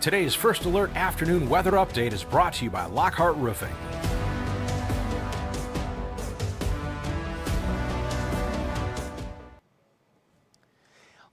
Today's First Alert afternoon weather update is brought to you by Lockhart Roofing.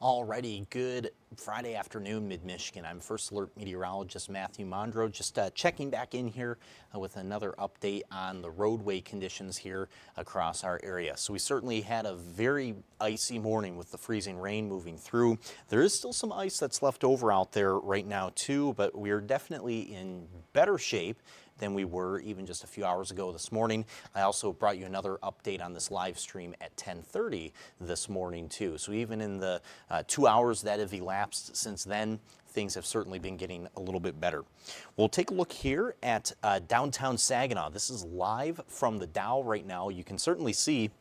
Alrighty, good Friday afternoon, Mid-Michigan. I'm First Alert meteorologist Matthew Mondro, just checking back in here with another update on the roadway conditions here across our area. So we certainly had a very icy morning with the freezing rain moving through. There is still some ice that's left over out there right now too, but we are definitely in better shape than we were even just a few hours ago this morning. I also brought you another update on this live stream at 10:30 this morning too. So even in the 2 hours that have elapsed since then, things have certainly been getting a little bit better. We'll take a look here at downtown Saginaw. This is live from the Dow right now. You can certainly see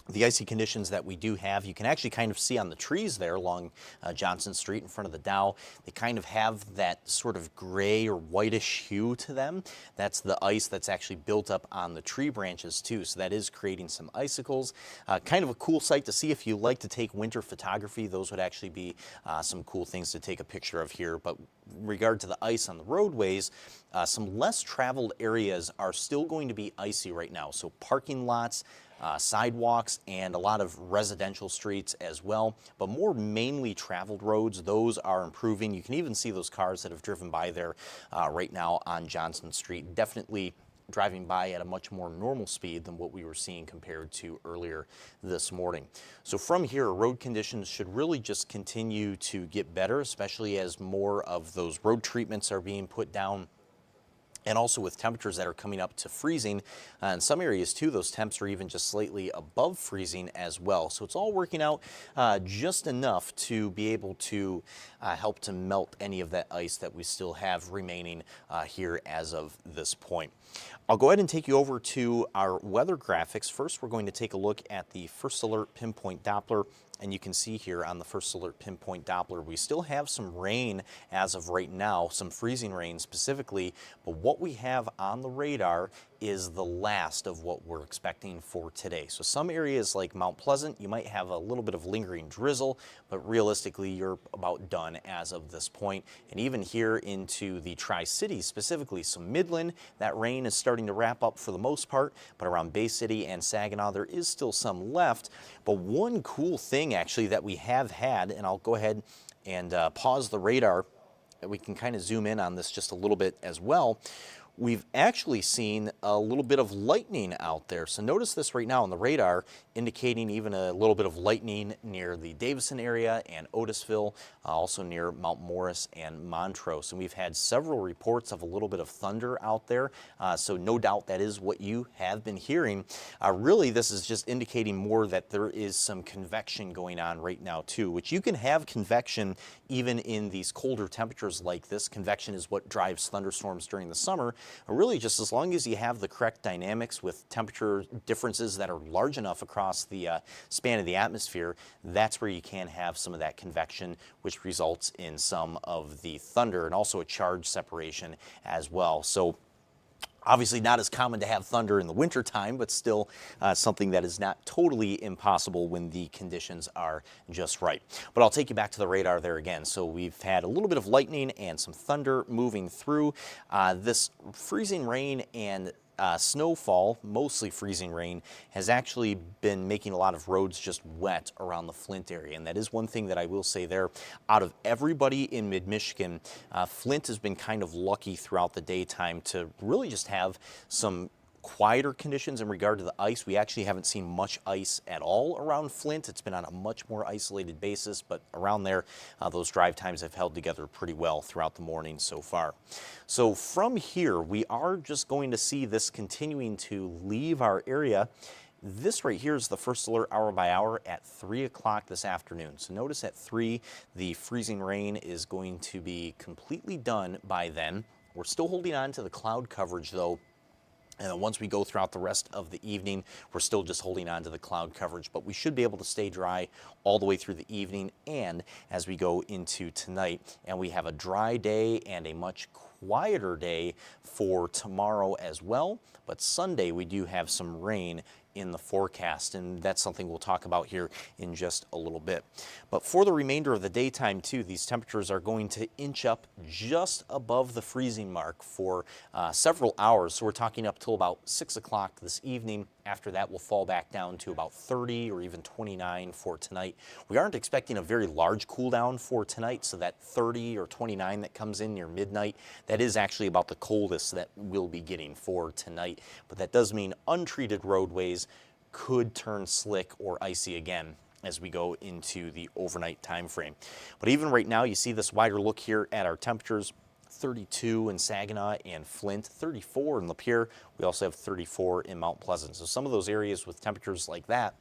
the icy conditions that we do have. You can actually kind of see on the trees there along Johnson Street in front of the Dow. They kind of have that sort of gray or whitish hue to them. That's the ice that's actually built up on the tree branches too. So that is creating some icicles. Kind of a cool sight to see if you like to take winter photography. Those would actually be some cool things to take a picture of here. But in regard to the ice on the roadways, some less traveled areas are still going to be icy right now. So parking lots, sidewalks, and a lot of residential streets as well, but more mainly traveled roads, those are improving. You can even see those cars that have driven by there right now on Johnson Street, definitely driving by at a much more normal speed than what we were seeing compared to earlier this morning. So from here, road conditions should really just continue to get better, especially as more of those road treatments are being put down. And also with temperatures that are coming up to freezing. In some areas too, those temps are even just slightly above freezing as well. So it's all working out just enough to be able to help to melt any of that ice that we still have remaining here as of this point. I'll go ahead and take you over to our weather graphics. First, we're going to take a look at the First Alert Pinpoint Doppler. And you can see here on the First Alert Pinpoint Doppler, we still have some rain as of right now, some freezing rain specifically, but what we have on the radar is the last of what we're expecting for today. So some areas like Mount Pleasant, you might have a little bit of lingering drizzle, but realistically you're about done as of this point. And even here into the Tri-Cities, specifically, so Midland, that rain is starting to wrap up for the most part, but around Bay City and Saginaw, there is still some left. But one cool thing actually that we have had, and I'll go ahead and pause the radar, that we can kind of zoom in on this just a little bit as well. We've actually seen a little bit of lightning out there. So notice this right now on the radar, indicating even a little bit of lightning near the Davison area and Otisville, also near Mount Morris and Montrose. And we've had several reports of a little bit of thunder out there. So no doubt that is what you have been hearing. Really, this is just indicating more that there is some convection going on right now too, which you can have convection even in these colder temperatures like this. Convection is what drives thunderstorms during the summer. Really, just as long as you have the correct dynamics with temperature differences that are large enough across the span of the atmosphere, that's where you can have some of that convection, which results in some of the thunder and also a charge separation as well. So obviously not as common to have thunder in the wintertime, but still something that is not totally impossible when the conditions are just right. But I'll take you back to the radar there again. So we've had a little bit of lightning and some thunder moving through. This freezing rain and snowfall, mostly freezing rain, has actually been making a lot of roads just wet around the Flint area. And that is one thing that I will say there. Out of everybody in mid-Michigan, Flint has been kind of lucky throughout the daytime to really just have some quieter conditions in regard to the ice. We actually haven't seen much ice at all around Flint. It's been on a much more isolated basis, but around there, those drive times have held together pretty well throughout the morning so far. So from here, we are just going to see this continuing to leave our area. This right here is the First Alert hour by hour at 3 o'clock this afternoon. So notice at 3, the freezing rain is going to be completely done by then. We're still holding on to the cloud coverage though. And once we go throughout the rest of the evening, we're still just holding on to the cloud coverage, but we should be able to stay dry all the way through the evening and as we go into tonight. And we have a dry day and a much quieter day for tomorrow as well. But Sunday, we do have some rain in the forecast, and that's something we'll talk about here in just a little bit. But for the remainder of the daytime too, these temperatures are going to inch up just above the freezing mark for several hours. So we're talking up till about 6 o'clock this evening. After that, we'll fall back down to about 30 or even 29 for tonight. We aren't expecting a very large cool down for tonight, so that 30 or 29 that comes in near midnight, that is actually about the coldest that we'll be getting for tonight. But that does mean untreated roadways could turn slick or icy again as we go into the overnight time frame. But even right now, you see this wider look here at our temperatures. 32 in Saginaw and Flint, 34 in Lapeer. We also have 34 in Mount Pleasant. So some of those areas with temperatures like that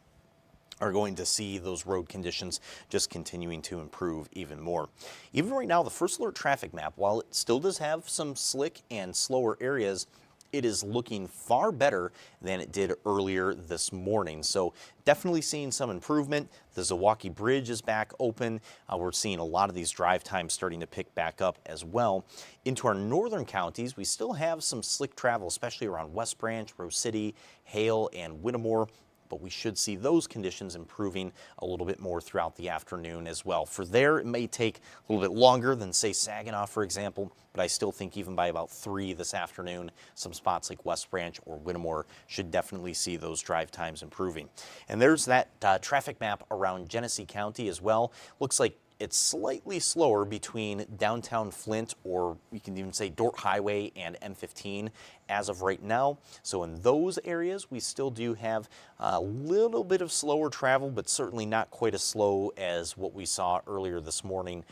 are going to see those road conditions just continuing to improve even more. Even right now, the First Alert traffic map, while it still does have some slick and slower areas, it is looking far better than it did earlier this morning. So definitely seeing some improvement. The Zilwaukee Bridge is back open. We're seeing a lot of these drive times starting to pick back up as well. Into our northern counties, we still have some slick travel, especially around West Branch, Rose City, Hale, and Whittemore. But we should see those conditions improving a little bit more throughout the afternoon as well. For there, it may take a little bit longer than, say, Saginaw, for example, but I still think even by about 3 this afternoon, some spots like West Branch or Whittemore should definitely see those drive times improving. And there's that traffic map around Genesee County as well. Looks like it's slightly slower between downtown Flint, or you can even say Dort Highway, and M15 as of right now. So in those areas, we still do have a little bit of slower travel, but certainly not quite as slow as what we saw earlier this morning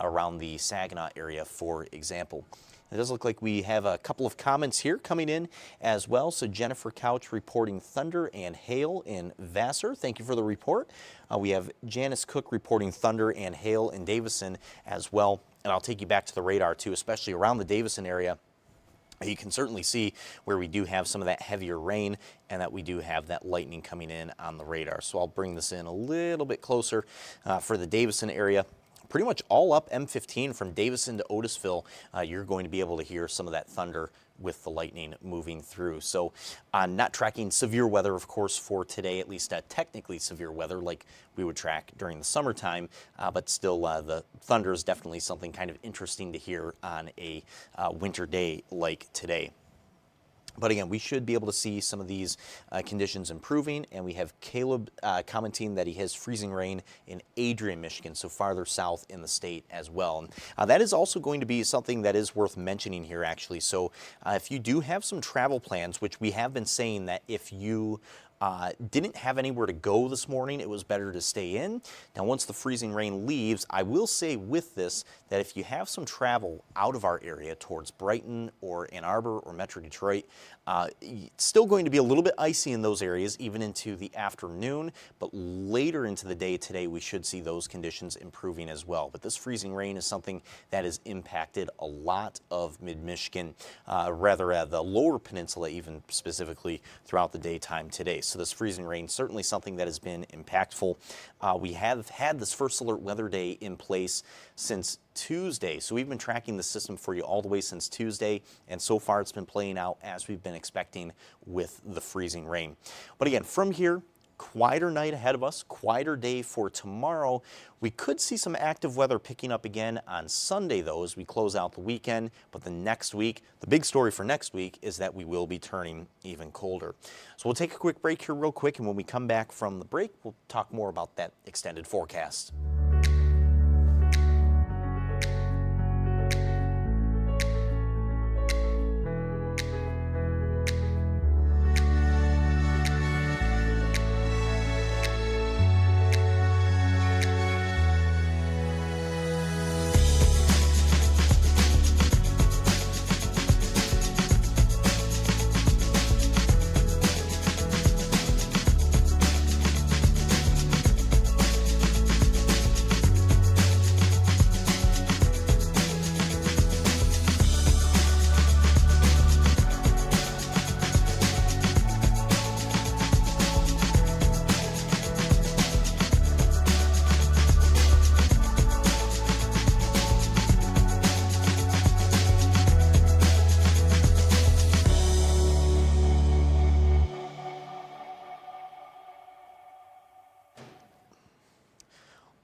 around the Saginaw area, for example. It does look like we have a couple of comments here coming in as well. So Jennifer Couch reporting thunder and hail in Vassar. Thank you for the report. We have Janice Cook reporting thunder and hail in Davison as well. And I'll take you back to the radar too, especially around the Davison area. You can certainly see where we do have some of that heavier rain and that we do have that lightning coming in on the radar. So I'll bring this in a little bit closer for the Davison area. Pretty much all up M15 from Davison to Otisville, you're going to be able to hear some of that thunder with the lightning moving through. So not tracking severe weather, of course, for today, at least technically severe weather like we would track during the summertime, but still the thunder is definitely something kind of interesting to hear on a winter day like today. But again, we should be able to see some of these conditions improving, and we have Caleb commenting that he has freezing rain in Adrian, Michigan, so farther south in the state as well. And that is also going to be something that is worth mentioning here, actually. So if you do have some travel plans, which we have been saying that if you didn't have anywhere to go this morning, it was better to stay in. Now, once the freezing rain leaves, I will say with this that if you have some travel out of our area towards Brighton or Ann Arbor or Metro Detroit, it's still going to be a little bit icy in those areas, even into the afternoon, but later into the day today, we should see those conditions improving as well. But this freezing rain is something that has impacted a lot of mid-Michigan, rather the lower peninsula even specifically throughout the daytime today. So this freezing rain, certainly something that has been impactful. We have had this First Alert Weather Day in place since Tuesday. So we've been tracking the system for you all the way since Tuesday, and so far it's been playing out as we've been expecting with the freezing rain. But again, from here, quieter night ahead of us, quieter day for tomorrow. We could see some active weather picking up again on Sunday, though, as we close out the weekend. But the next week, the big story for next week is that we will be turning even colder. So we'll take a quick break here real quick, and when we come back from the break, we'll talk more about that extended forecast.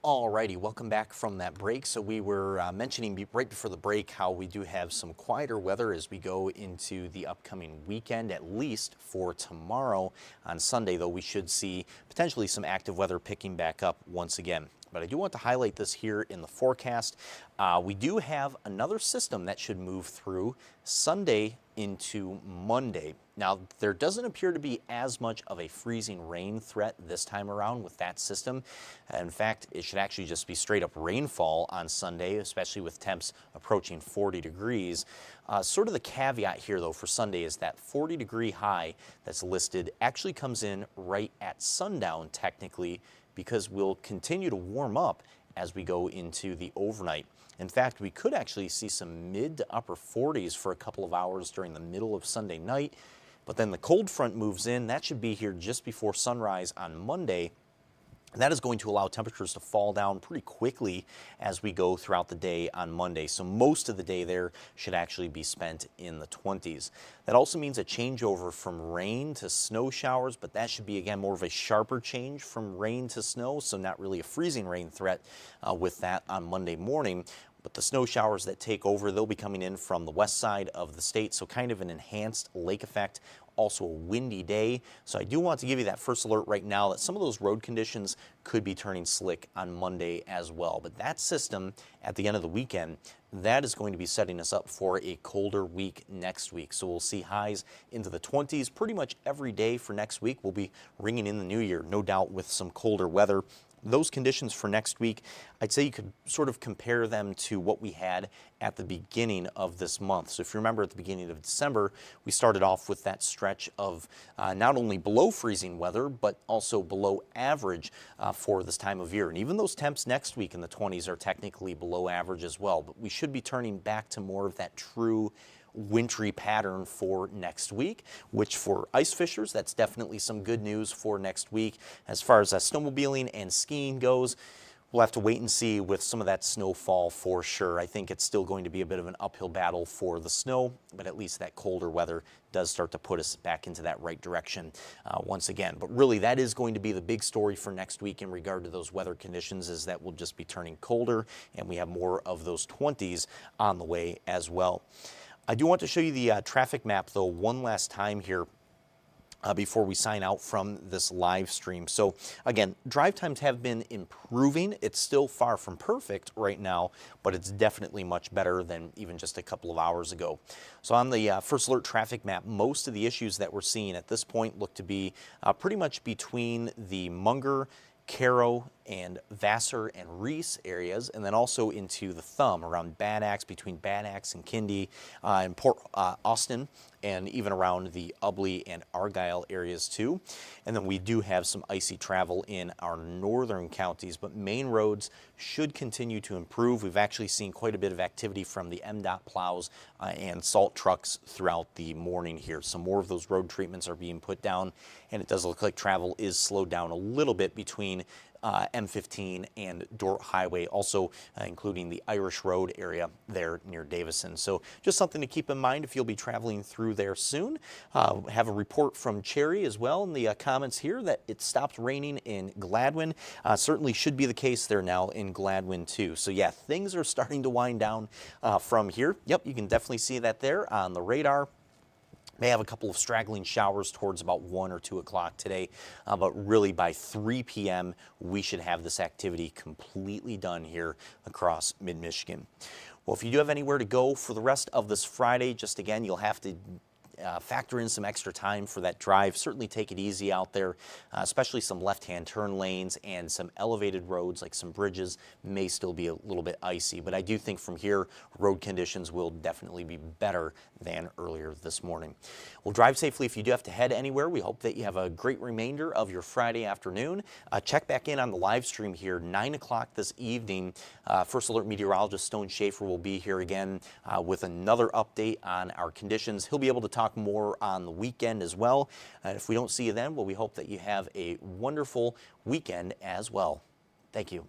Alrighty, welcome back from that break. So we were mentioning right before the break how we do have some quieter weather as we go into the upcoming weekend, at least for tomorrow. On Sunday, though, we should see potentially some active weather picking back up once again. But I do want to highlight this here in the forecast. We do have another system that should move through Sunday into Monday. Now, there doesn't appear to be as much of a freezing rain threat this time around with that system. In fact, it should actually just be straight up rainfall on Sunday, especially with temps approaching 40 degrees. Sort of the caveat here, though, for Sunday is that 40-degree high that's listed actually comes in right at sundown, technically, because we'll continue to warm up as we go into the overnight. In fact, we could actually see some mid to upper 40s for a couple of hours during the middle of Sunday night, but then the cold front moves in. That should be here just before sunrise on Monday. That is going to allow temperatures to fall down pretty quickly as we go throughout the day on Monday. So most of the day there should actually be spent in the 20s. That also means a changeover from rain to snow showers, but that should be, again, more of a sharper change from rain to snow, so not really a freezing rain threat with that on Monday morning. But the snow showers that take over, they'll be coming in from the west side of the state, so kind of an enhanced lake effect. Also a windy day. So I do want to give you that first alert right now that some of those road conditions could be turning slick on Monday as well. But that system at the end of the weekend, that is going to be setting us up for a colder week next week. So we'll see highs into the 20s pretty much every day for next week. We'll be ringing in the new year, no doubt, with some colder weather. Those conditions for next week, I'd say you could sort of compare them to what we had at the beginning of this month. So if you remember at the beginning of December, we started off with that stretch of not only below freezing weather, but also below average for this time of year. And even those temps next week in the 20s are technically below average as well. But we should be turning back to more of that true wintry pattern for next week, which for ice fishers, that's definitely some good news for next week. As far as snowmobiling and skiing goes, we'll have to wait and see with some of that snowfall for sure. I think it's still going to be a bit of an uphill battle for the snow, but at least that colder weather does start to put us back into that right direction once again. But really, that is going to be the big story for next week in regard to those weather conditions, is that we'll just be turning colder and we have more of those 20s on the way as well. I do want to show you the traffic map, though, one last time here before we sign out from this live stream. So again, drive times have been improving. It's still far from perfect right now, but it's definitely much better than even just a couple of hours ago. So on the First Alert traffic map, most of the issues that we're seeing at this point look to be pretty much between the Munger, Caro, and Vassar and Reese areas, and then also into the Thumb around Bad Axe, between Bad Axe and Kindy, and Port Austin, and even around the Ubley and Argyle areas too. And then we do have some icy travel in our northern counties, but main roads should continue to improve. We've actually seen quite a bit of activity from the MDOT plows and salt trucks throughout the morning here. So more of those road treatments are being put down, and it does look like travel is slowed down a little bit between M15 and Dordt Highway, also including the Irish Road area there near Davison. So just something to keep in mind if you'll be traveling through there soon. Have a report from Cherry as well in the comments here that it stopped raining in Gladwin. Certainly should be the case there now in Gladwin too. So yeah, things are starting to wind down from here. Yep, you can definitely see that there on the radar. May have a couple of straggling showers towards about 1 or 2 o'clock today, but really by 3 p.m. we should have this activity completely done here across mid-Michigan. Well, if you do have anywhere to go for the rest of this Friday, just again, you'll have to factor in some extra time for that drive. Certainly take it easy out there, especially some left-hand turn lanes and some elevated roads like some bridges may still be a little bit icy. But I do think from here, road conditions will definitely be better than earlier this morning. Well, drive safely if you do have to head anywhere. We hope that you have a great remainder of your Friday afternoon. Check back in on the live stream here, 9 o'clock this evening. First Alert meteorologist Stone Schaefer will be here again with another update on our conditions. He'll be able to talk more on the weekend as well. If we don't see you then, well, we hope that you have a wonderful weekend as well. Thank you.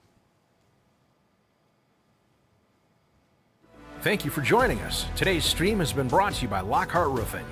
Thank you for joining us. Today's stream has been brought to you by Lockhart Roofing.